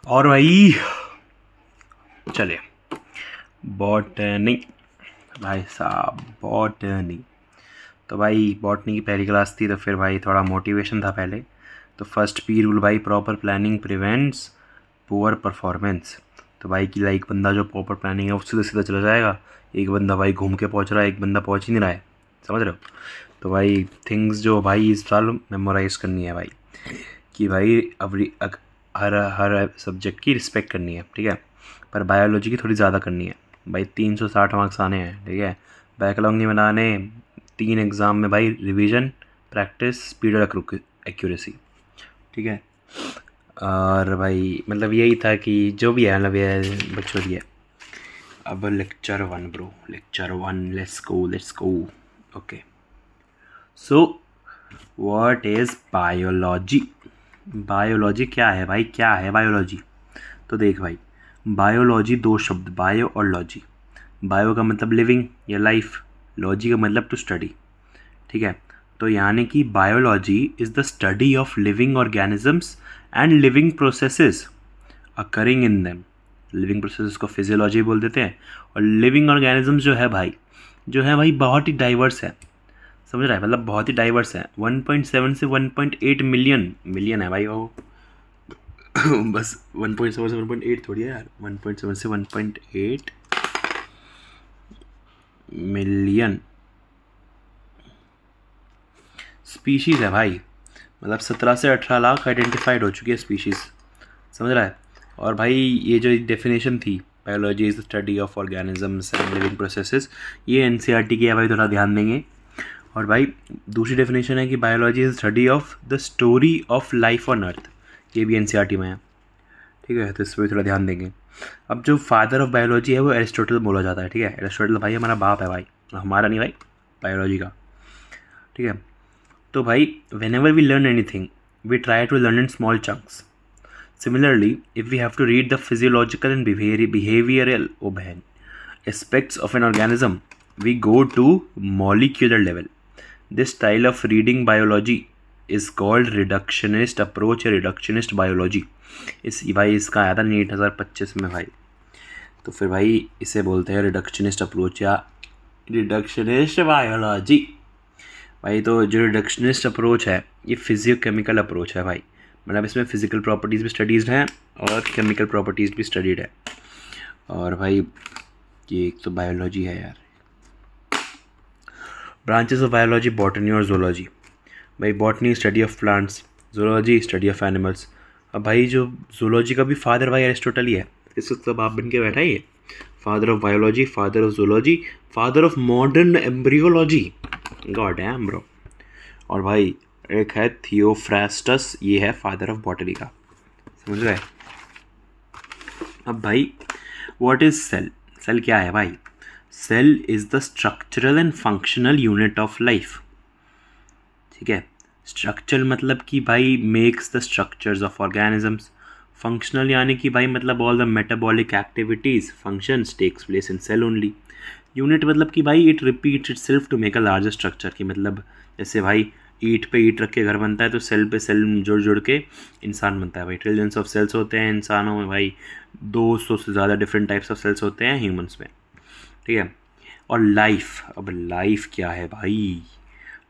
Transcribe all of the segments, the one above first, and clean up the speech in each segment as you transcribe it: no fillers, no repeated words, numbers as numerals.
और भाई चले बॉटनी, भाई साहब बॉटनी। तो भाई बॉटनी की पहली क्लास थी तो फिर भाई थोड़ा मोटिवेशन था पहले। तो फर्स्ट पी रूल भाई, proper planning prevents poor performance. तो भाई कि लाइक बंदा जो प्रॉपर प्लानिंग है वो सीधा सीधा चला जाएगा। एक बंदा भाई घूम के पहुंच रहा है, एक बंदा पहुंच ही नहीं रहा है, समझ रहे हो। तो भाई थिंग्स जो भाई इस साल मेमोराइज करनी है भाई, कि भाई हर हर सब्जेक्ट की रिस्पेक्ट करनी है, ठीक है। पर बायोलॉजी की थोड़ी ज़्यादा करनी है भाई। 360 मार्क्स आने हैं, ठीक है। बैकलॉग नहीं बनाने। 3 एग्ज़ाम में भाई रिवीजन, प्रैक्टिस, स्पीड और एक्यूरेसी, ठीक है। और भाई मतलब यही था कि जो भी है मतलब ये बच्चों की है। अब lecture 1 bro, lecture 1, let's go. Okay, so what is biology. Biology क्या है भाई, क्या है बायोलॉजी। तो देख भाई, बायोलॉजी दो शब्द, बायो और लॉजी। बायो का मतलब लिविंग या लाइफ, लॉजी का मतलब टू स्टडी, ठीक है। तो यानी कि biology is the study of living organisms and living processes occurring in them. Living processes को फिजियोलॉजी बोल देते हैं। और लिविंग ऑर्गेनिजम्स जो है भाई बहुत ही डाइवर्स है, समझ रहा है, मतलब बहुत ही डाइवर्स है। 1.7 से 1.8 मिलियन, मिलियन है भाई वो। बस 1.7 से 1.8 थोड़ी है यार, 1.7 से 1.8 मिलियन स्पीशीज़ है भाई। मतलब 17 से 18 लाख आइडेंटिफाइड हो चुकी है स्पीशीज़, समझ रहा है। और भाई ये जो डेफिनेशन थी, biology is the study of organisms and living processes, ये एनसीईआरटी की है भाई, थोड़ा ध्यान देंगे। और भाई दूसरी डेफिनेशन है कि biology is study of the story of life on earth, ये भी एनसीईआरटी में है, ठीक है। तो इस पर थोड़ा ध्यान देंगे। अब जो फादर ऑफ बायोलॉजी है वो एरिस्टोटल बोला जाता है, ठीक है। एरिस्टोटल भाई हमारा बाप है भाई, हमारा नहीं भाई, बायोलॉजी का, ठीक है। तो भाई whenever we learn anything we try to learn in small chunks. Similarly, if we have to read the physiological and behavioral aspects of an organism, we go to molecular level. This style of reading biology is called reductionist approach या reductionist biology. इस भाई इसका आया था NEET 2025 में भाई। तो फिर भाई इसे बोलते हैं रिडक्शनिस्ट अप्रोच या रिडक्शनिस्ट बायोलॉजी। भाई तो जो रिडक्शनिस्ट अप्रोच है ये फिजियोकेमिकल अप्रोच है भाई, मतलब इसमें फिजिकल प्रॉपर्टीज़ भी स्टडीज़ हैं और केमिकल प्रॉपर्टीज़ भी स्टडीड है। और भाई ये एक तो बायोलॉजी है यार। ब्रांचेस ऑफ बायोलॉजी, बॉटनी और जोलॉजी। भाई botany study of plants, zoology study of animals. अब भाई जो जोलॉजी का भी फादर भाई एरिस्टोटल ही है, इसका सब आप बन के बैठा ही है। Father of biology, father of zoology, father of modern embryology, god damn bro. और भाई एक है थियोफ्रास्टस, ये है फादर ऑफ बॉटनी का, समझ रहे। अब भाई व्हाट इज सेल, सेल क्या है भाई। Cell is the structural and functional unit of life, ठीक है। स्ट्रक्चरल मतलब कि भाई makes the structures of organisms. Functional यानी कि भाई मतलब all the metabolic activities functions takes place in cell only. Unit मतलब कि भाई it repeats itself to make a larger structure, की मतलब जैसे भाई ईंट पे ईंट रख के घर बनता है तो सेल पे सेल जुड़ जुड़ के इंसान बनता है भाई। ट्रिलियंस ऑफ सेल्स होते हैं इंसानों में भाई, 200 से ज़्यादा डिफरेंट टाइप्स ऑफ सेल्स होते हैं ह्यूमंस में, ठीक है। और लाइफ, अब लाइफ क्या है भाई।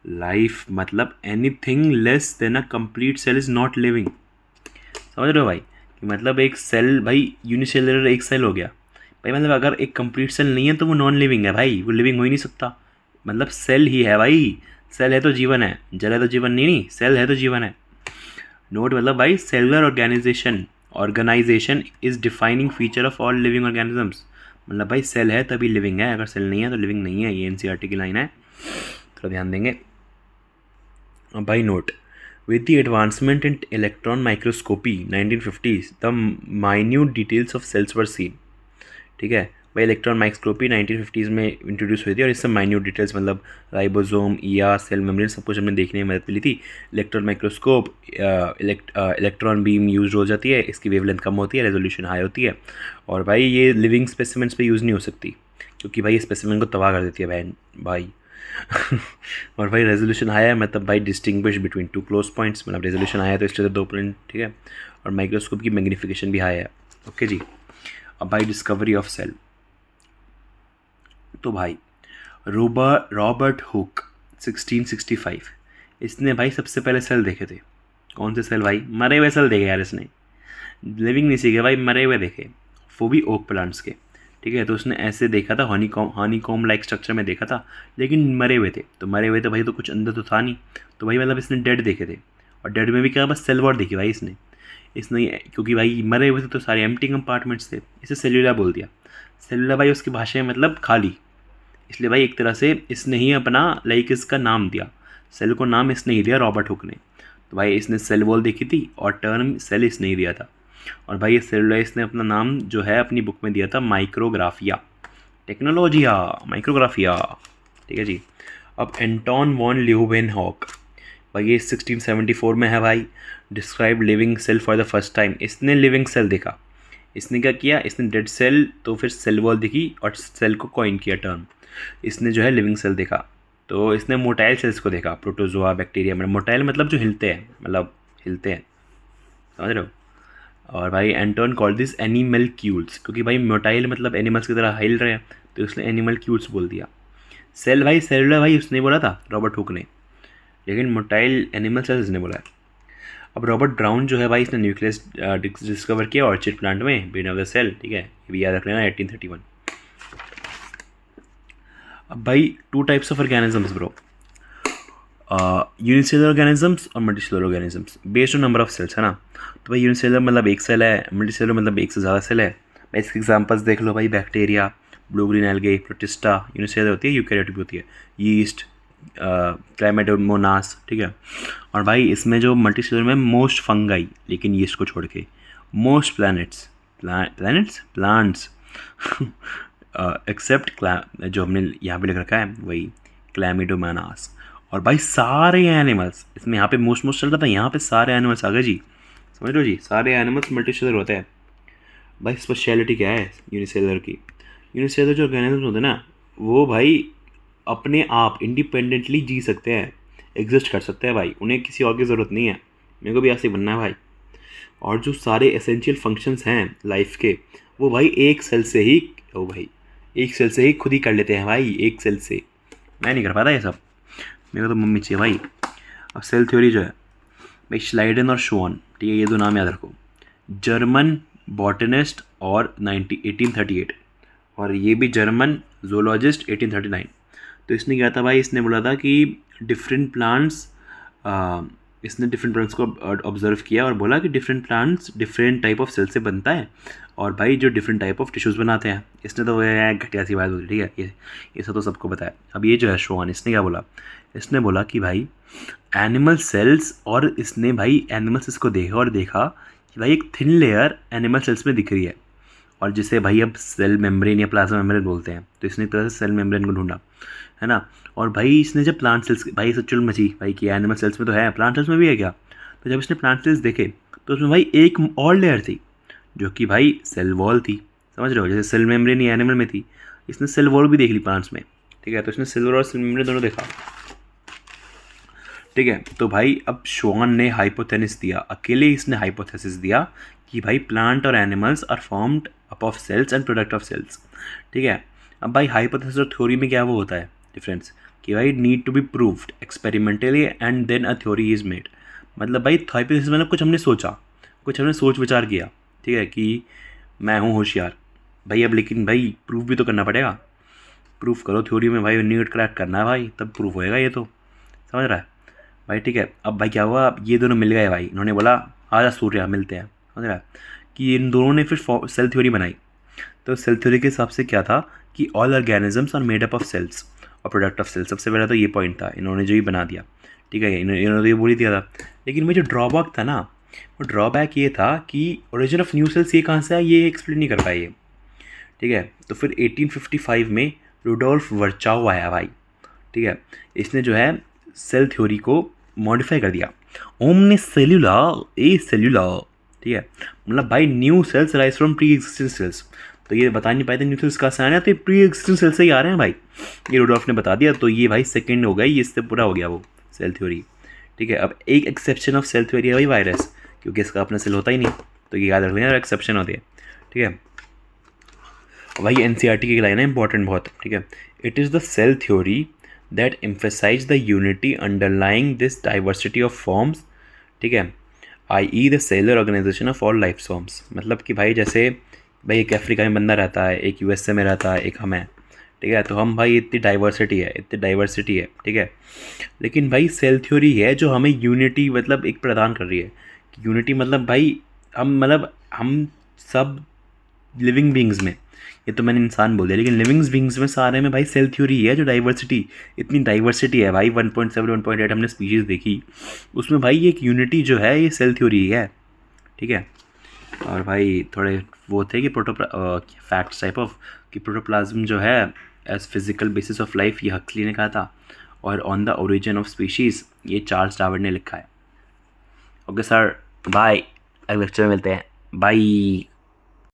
लाइफ मतलब anything less than a complete cell is not living, समझ रहे हो भाई। कि मतलब एक सेल भाई यूनिसेलुलर एक सेल हो गया भाई, मतलब अगर एक कंप्लीट सेल नहीं है तो वो नॉन लिविंग है भाई, वो लिविंग हो ही नहीं सकता। मतलब सेल ही है भाई, सेल है तो जीवन है, जल है तो जीवन नहीं, नहीं सेल है तो जीवन है। नोट मतलब भाई cellular organisation is defining feature of all living organisms. मतलब भाई सेल है तभी लिविंग है, अगर सेल नहीं है तो लिविंग नहीं है, ये एनसीईआरटी की लाइन है, थोड़ा ध्यान देंगे। अब भाई note, with the advancement in electron microscopy 1950s the minute details of cells were seen, ठीक है। भाई इलेक्ट्रॉन माइक्रोस्कोपी 1950s में इंट्रोड्यूस हुई थी और इससे माइन्यूट डिटेल्स मतलब राइबोसोम या सेल मेम्ब्रेन सब कुछ हमने देखने में मदद मिली थी। Electron microscope, electron beam use हो जाती है, इसकी वेवलेंथ कम होती है, रेजोल्यूशन हाई होती है। और भाई ये लिविंग स्पेसिमेंट्स पे यूज़ नहीं हो सकती क्योंकि भाई स्पेसिमेन को तबाह कर देती है बहन भाई। और भाई रेजोल्यूशन आया है, मतलब भाई distinguish between two close points, मतलब रेजोल्यूशन आया है तो इसलिए 2 पॉइंट, ठीक है। और माइक्रोस्कोप की मैग्नीफिकेशन भी हाई है। ओके जी। अब भाई डिस्कवरी ऑफ सेल, तो भाई रॉबर्ट हुक 1665, इसने भाई सबसे पहले सेल देखे थे। कौन से सेल भाई? मरे हुए सेल देखे यार इसने, लिविंग नहीं सीखे भाई, मरे हुए देखे, वो भी ओक प्लांट्स के, ठीक है। तो उसने ऐसे देखा था, हनीकॉम लाइक स्ट्रक्चर में देखा था, लेकिन मरे हुए थे। तो मरे हुए तो भाई तो कुछ अंदर तो था नहीं, तो भाई मतलब इसने डेड देखे थे। और डेड में भी क्या, बस सेल वॉल देखी भाई इसने। इसने क्योंकि भाई मरे हुए थे तो सारे एम्प्टी कंपार्टमेंट्स थे, इसे सेल्यूला बोल दिया। सेल्यूला भाई उसकी भाषा में मतलब खाली, इसलिए भाई एक तरह से इसने ही अपना लाइक इसका नाम दिया, सेल को नाम इसने ही दिया रॉबर्ट हुक ने। तो भाई इसने सेल वॉल देखी थी और टर्म सेल इसने ही दिया था। और भाई ये सेलुलोइस ने अपना नाम जो है अपनी बुक में दिया था माइक्रोग्राफिया, टेक्नोलॉजिया माइक्रोग्राफिया, ठीक है जी। अब एंटोन वॉन ल्यूवेनहॉक, भाई ये 1674 में है भाई। Describe living cell for the first time, इसने लिविंग सेल देखा। इसने क्या किया, इसने डेड सेल तो फिर सेल वॉल दिखी और सेल को कॉइन किया टर्म। इसने जो है लिविंग सेल देखा, तो इसने मोटाइल सेल्स को देखा, प्रोटोजोआ बैक्टीरिया में। मोटाइल मतलब जो हिलते हैं, मतलब हिलते हैं, समझ रहे हो। और भाई एंटोन कॉल्ड दिस एनिमल क्यूल्स, क्योंकि भाई मोटाइल मतलब एनिमल्स की तरह हिल रहे हैं, तो उसने एनिमल क्यूल्स बोल दिया। सेल भाई सेलुलर भाई उसने बोला था रॉबर्ट हुक ने, लेकिन मोटाइल एनिमल सेल्स ने बोला है। अब रॉबर्ट ब्राउन जो है भाई, इसने न्यूक्लियस डिस्कवर किया ऑर्चिड प्लांट में, ब्रेन ऑफ द सेल, ठीक है, ये भी याद रख लेना 1831। अब भाई 2 types of organisms bro, unicellular organisms और multicellular organisms based on number of cells, है ना। तो भाई यूनिसेलुलर मतलब एक सेल है, मल्टीसेलुलर मतलब एक से ज़्यादा सेल है। भाई इसके एग्जांपल्स देख लो भाई, bacteria, blue green algae, protista unicellular होती है, यूकेरियोटिक होती है, यीस्ट, क्लाइमेडोमोनास, ठीक है। और भाई इसमें जो मल्टीसेलुलर में मोस्ट फंगाई, लेकिन यीस्ट को छोड़ के, मोस्ट प्लांट्स एक्सेप्ट जो हमने यहाँ पे लिख रखा है वही क्लैमिडोमोनास। और भाई सारे एनिमल्स, इसमें यहाँ पे मोस्ट चल रहा था, यहाँ पे सारे एनिमल्स आ गए जी, समझ लो जी, सारे एनिमल्स मल्टीसेलुलर होते हैं। भाई स्पेशलिटी क्या है यूनिसेलुलर की, यूनिसेलुलर जो ऑर्गेनिज्म होते हैं ना, वो भाई अपने आप इंडिपेंडेंटली जी सकते हैं, एग्जिस्ट कर सकते हैं भाई, उन्हें किसी और की ज़रूरत नहीं है। मेरे को भी ऐसे ही बनना है भाई। और जो सारे एसेंशियल फंक्शंस हैं लाइफ के, वो भाई एक सेल से ही, ओ भाई एक सेल से ही खुद ही कर लेते हैं भाई, एक सेल से। मैं नहीं कर पाता ये सब, मेरे को तो मम्मी चाहिए भाई। अब सेल थ्योरी जो है भाई, श्लाइडन और शोन, ठीक है, ये 2 नाम याद रखो, जर्मन बॉटनिस्ट और 1838, और ये भी जर्मन जोलॉजिस्ट 1839। तो इसने क्या था भाई, इसने बोला था कि डिफरेंट प्लांट्स, इसने डिफरेंट प्लांट्स को ऑब्जर्व किया और बोला कि different plants different type of cell से बनता है, और भाई जो डिफरेंट टाइप ऑफ टिश्यूज़ बनाते हैं। इसने तो वह घटिया सी बात बोली, ठीक है, ये सब तो सबको पता है। अब ये जो है शोन, इसने क्या बोला, इसने बोला कि भाई एनिमल सेल्स, और इसने भाई एनिमल सेल्स को देखा और देखा कि भाई एक थिन लेयर एनिमल सेल्स में दिख रही है, और जिसे भाई अब सेल मेम्ब्रेन या प्लाज्मा मेम्ब्रेन बोलते हैं। तो इसने एक तरह से सेल मेम्ब्रेन को ढूंढा, है ना। और भाई इसने जब प्लांट सेल्स, भाई सचुल मची भाई कि एनिमल सेल्स में तो है, प्लांट सेल्स में भी है क्या, तो जब इसने प्लांट सेल्स देखे तो उसमें भाई एक और लेयर थी जो कि भाई सेल वॉल थी, समझ रहे हो, जैसे सेल मेम्ब्रेन या एनिमल में थी, इसने सेल वॉल भी देख ली प्लांट्स में, ठीक है। तो इसने सेल वॉल और सेल मेम्ब्रेन दोनों देखा, ठीक है। तो भाई अब शोन ने हाइपोथेसिस दिया, अकेले इसने हाइपोथेसिस दिया कि भाई प्लांट और animals are formed up of cells and product of cells, ठीक है। अब भाई हाइपोथेसिस और थ्योरी में क्या वो होता है डिफरेंस, कि भाई need to be proved experimentally and then a theory is made. मतलब भाई हाइपोथेसिस मतलब कुछ हमने सोचा, कुछ हमने सोच विचार किया, ठीक है, कि मैं हूँ होशियार भाई, अब लेकिन भाई प्रूफ भी तो करना पड़ेगा, प्रूफ करो थ्योरी में भाई, नीट क्रैक करना है भाई, तब प्रूफ होएगा ये तो, समझ रहा है भाई, ठीक है। अब भाई क्या हुआ, अब ये दोनों मिल गए भाई, इन्होंने बोला आजा सूर्या मिलते हैं, समझ रहा है, कि इन दोनों ने फिर सेल थ्योरी बनाई। तो सेल थ्योरी के हिसाब से क्या था कि all organisms are made up of cells और प्रोडक्ट ऑफ सेल्स, सबसे पहले तो ये पॉइंट था, इन्होंने जो ही बना दिया, ठीक है, इन्होंने तो ये बोल ही दिया था। लेकिन वो जो ड्रॉबैक था ना, वो ड्रॉबैक ये था कि ओरिजिन ऑफ न्यू सेल्स ये कहाँ से आया, ये एक्सप्लेन नहीं कर पाए ये, ठीक है। तो फिर 1855 में रुडोल्फ वर्चाओ आया भाई, ठीक है, इसने जो है सेल थ्योरी को मॉडिफाई कर दिया, ओमने सेल्यूला ए सेल्यूला, ठीक है, मतलब भाई new sales rise from pre existing cells. तो ये बता नहीं पाए थे न्यू सेल्स कहाँ से आने, तो ये प्री एग्जिस्टिंग सेल से ही आ रहे हैं भाई, ये रुडोल्फ ने बता दिया। तो ये भाई सेकंड हो गई, इससे पूरा हो गया वो सेल थ्योरी। ठीक है, अब एक एक्सेप्शन ऑफ सेल थ्योरी है भाई वायरस, क्योंकि इसका अपना सेल होता ही नहीं, तो ये याद रख लेना, एक्सेप्शन होती है। ठीक है, भाई NCERT की लाइन है इंपॉर्टेंट बहुत। ठीक है, it is the cell theory that emphasise the unity underlying this diversity of forms. ठीक है, i.e. The cellular organisation of all life forms. मतलब कि भाई जैसे भाई एक अफ्रीका में बंदा रहता है, एक USA में रहता है, एक हम है। ठीक है, तो हम भाई इतनी डाइवर्सिटी है, इतनी डाइवर्सिटी है। ठीक है, लेकिन भाई सेल थ्योरी है जो हमें यूनिटी मतलब एक प्रदान कर रही है। यूनिटी मतलब भाई हम सब लिविंग बींग्स में, ये तो मैंने इंसान बोल दिया, लेकिन लिविंग बींग्स में सारे में भाई सेल थ्योरी है जो डाइवर्सिटी, इतनी डाइवर्सिटी है भाई 1.7 1.8 हमने स्पीशीज़ देखी, उसमें भाई एक यूनिटी जो है ये सेल थ्योरी है। ठीक है, और भाई थोड़े वो थे कि फैक्ट्स टाइप ऑफ कि प्रोटोप्लाज्म जो है as physical basis of life, ये हक्सली ने कहा था, और on the origin of species ये चार्ल्स डार्विन ने लिखा है। ओके सर, बाय, अगले लेक्चर में मिलते हैं, बाय।